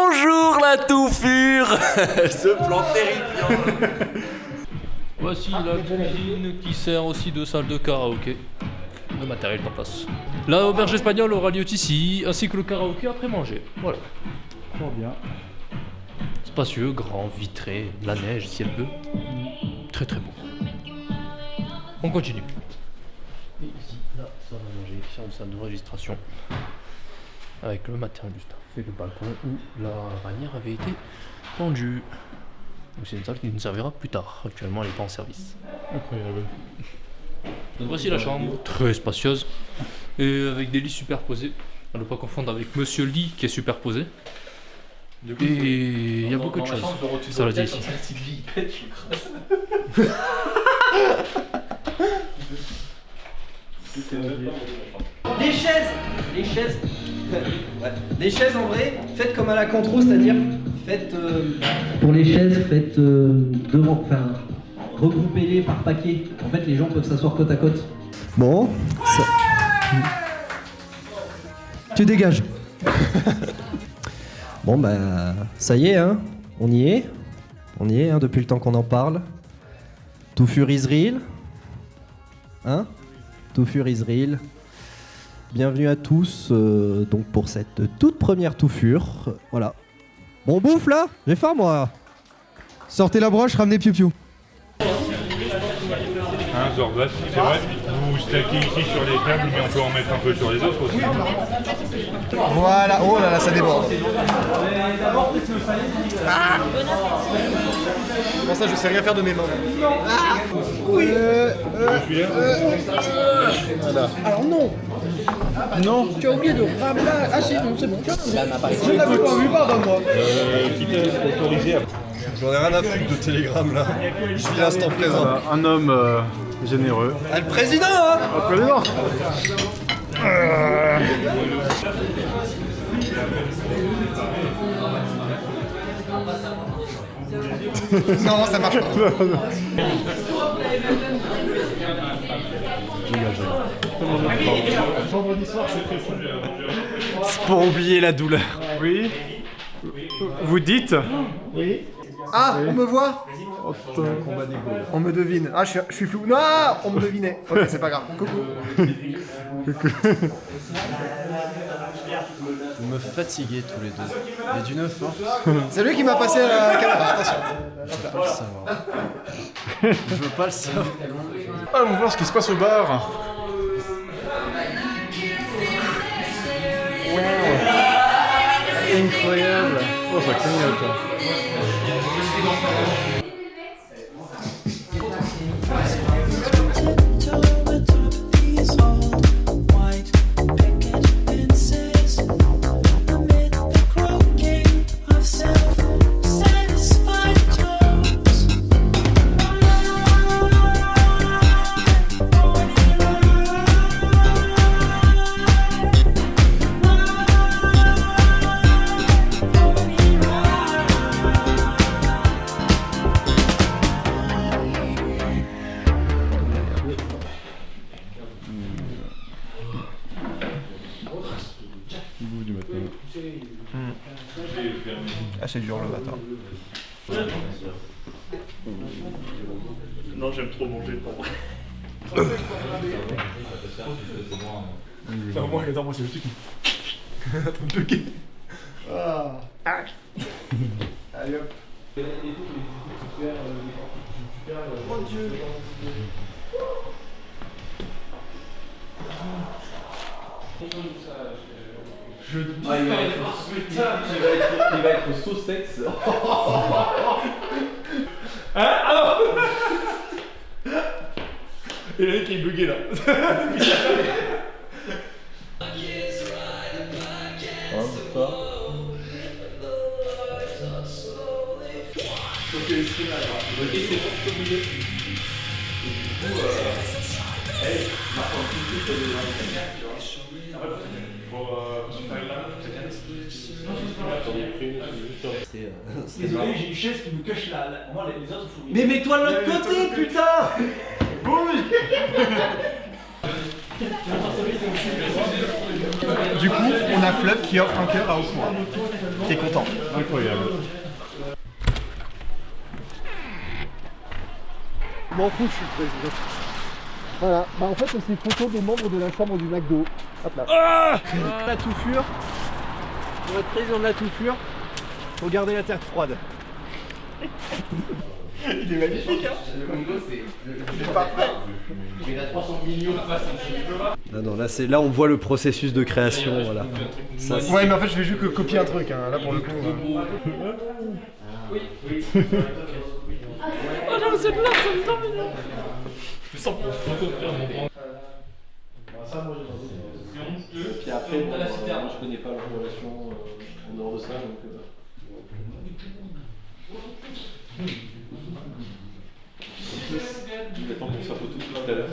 Bonjour la touffure. Ce plan terrifiant. Voici la cuisine qui sert aussi de salle de karaoké. Le matériel est en place. La auberge espagnole aura lieu ici, ainsi que le karaoké après manger. Voilà. Fort bien. Spacieux, grand, vitré, la neige si elle peut. Très très beau. On continue. Et ici, là, salle à manger, c'est une salle de registration. Avec le matériel du staff et le balcon où la bannière avait été pendue. Donc c'est une salle qui nous servira plus tard. Actuellement, elle n'est pas en service. Incroyable. Donc voici la chambre, très spacieuse et avec des lits superposés. À ne pas confondre avec Monsieur Lit qui est superposé. Du coup, Et il y a beaucoup de choses. Ça l'a dit ici. Les chaises, ouais. Les chaises en vrai, faites comme à la Contro, c'est-à-dire faites pour les chaises, faites devant, enfin regroupez-les par paquet. En fait, les gens peuvent s'asseoir côte à côte. Bon, ça... Tu dégages. Bon bah ça y est hein, on y est hein, depuis le temps qu'on en parle. Touffure Israël, hein, Touffure Israël. Bienvenue à tous donc pour cette toute première touffure. Voilà. Bon bouffe là, j'ai faim moi. Sortez la broche, ramenez piou-piou. Hein, Zorba, c'est vrai, vous stackez ici sur les tables, mais on peut en mettre un peu sur les autres aussi. Voilà, oh là là, ça déborde. Ah bon ça, je sais rien faire de mes mains. Ah oui. Voilà. Alors non. Non. Tu as oublié de ramener. Ah si, non, c'est bon. Je n'avais pas vu, pardonne-moi. Qui t'est autorisé à... J'en ai rien à foutre de télégramme là. Je vis l'instant présent. Un homme généreux. Ah, le président hein. Le président. Non, ça marche pas. C'est pour oublier la douleur. Oui. Vous dites. Oui. Ah, on me voit. On me devine. Ah, je suis flou. Non, on me devinait. Ok, c'est pas grave. Coucou. Vous me fatiguez tous les deux. Mais d'une force. C'est lui qui m'a passé la caméra. Attention. Je veux pas le savoir. Je veux pas le savoir. Allons voir ce qui se passe au bar. Incroyable. Oh, ça clignote. Ah, c'est dur le matin. Non, j'aime trop manger le Non, moi, attends, moi, c'est le truc qui. Attends, le truc. Ah. Allez hop. Mon Dieu. Il va être sauce sexe. Hein? Alors. Et le mec est bugué là. Désolé, j'ai une chaise qui me cache la... Moi, les autres, faut... Mais mets-toi de l'autre côté, putain. Du coup, on a Fleuve qui offre un cœur à Okura, qui est content. Incroyable. Je m'en fous, je suis le président. Voilà, bah en fait c'est une photo des membres de la chambre du McDo. Hop là. La touffure. Pour être président de la touffure, faut garder la terre froide. Il est magnifique, hein. Il est parfait. Non, là on voit le processus de création, voilà. Ça, Ouais, mais en fait je vais juste copier un truc, hein. Là pour le coup. Oh non, c'est là, ça me tombe bien. Je sens pour photo faire mon grand. Puis après, moi je connais pas leur relation en dehors de ça, donc... Il attend pour sa photo tout à l'heure.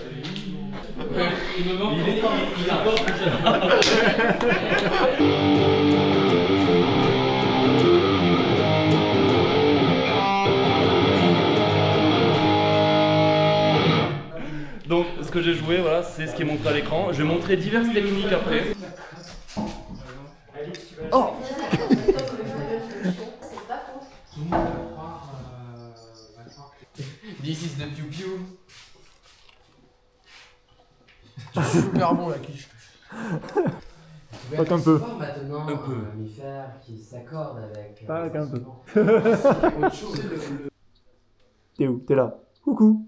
Il me manque. Il a encore que Donc ce que j'ai joué, voilà, c'est ce qui est montré à l'écran. Je vais montrer diverses techniques après. Oh. This is the pew pew. C'est super bon la quiche. Pas qu'un peu. Maintenant, un mammifère qui s'accorde avec. Pas qu'un peu. T'es où? T'es là. Coucou.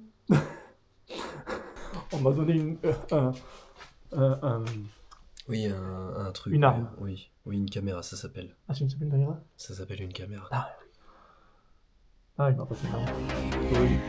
On m'a donné Oui, un truc. Une arme. Oui, une caméra, ça s'appelle. Ah, c'est une caméra? Ça s'appelle une caméra. Ah, il m'a passé une arme. Oui.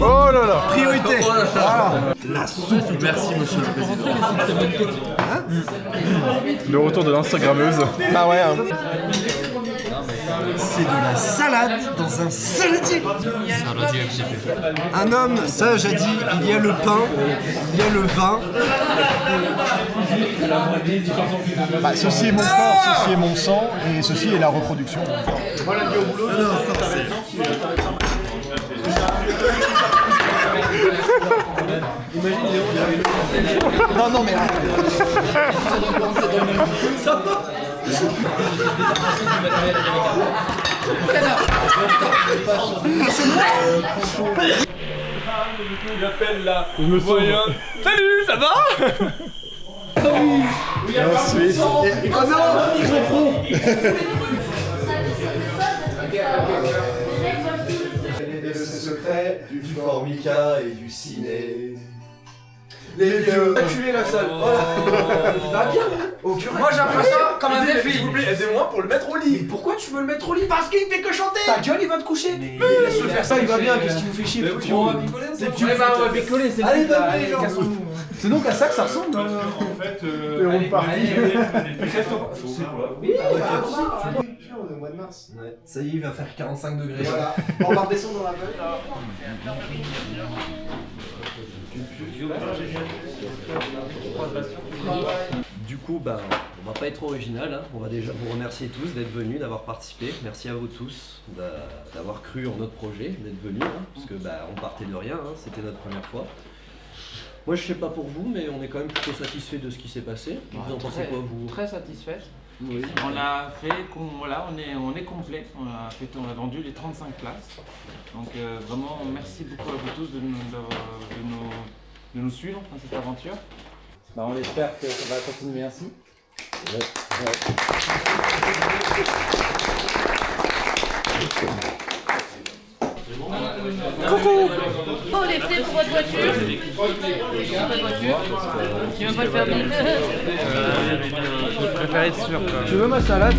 Oh là là, priorité. Voilà. Merci monsieur le président. Le retour de l'Instagrammeuse. Ah ouais. Hein. C'est de la salade dans un saladier. Un homme sage a dit, il y a le pain, il y a le vin. Bah, ceci est mon corps, ceci est mon sang, et ceci est la reproduction. Voilà, au boulot. Non, non, mais. Il appelle la voyante. Salut, ça va? Ensuite. Oh non, micro-front. Les secrets du Formica et du ciné. Les vieux. Acculez la salle. Va bien. Moi j'ai l'impression comme un défi. S'il vous plaît, aidez-moi pour le mettre au lit. Pourquoi tu veux le mettre au lit? Parce qu'il fait que chanter. Ta gueule, il va te coucher. Mais laisse-le faire ça, il va bien. Qu'est-ce qui vous fait chier? On va picoler. On va picoler, c'est Allez, le but, allez, là. cassons-nous. C'est donc à ça que ça ressemble. En fait, on part. Oui, on est au mois de mars. Ouais. Ça y est, il va faire 45 degrés. Voilà. On va redescendre dans la veille. Du coup, bah, on va pas être original, hein. On va déjà vous remercier tous d'être venus, d'avoir participé. Merci à vous tous d'avoir cru en notre projet, d'être venus, hein, parce que bah, on partait de rien, hein. C'était notre première fois. Moi je sais pas pour vous, mais on est quand même plutôt satisfait de ce qui s'est passé. Vous en pensez quoi, vous? Très satisfait. Oui. On a fait, voilà, on est complet. On a vendu les 35 places. Donc vraiment, merci beaucoup à vous tous de nous suivre dans cette aventure. Bah, on espère que ça va continuer ainsi. Coucou! Oh, les frais pour votre voiture. Tu veux pas le faire vite? Je préfère être sûr. Je veux ma salade.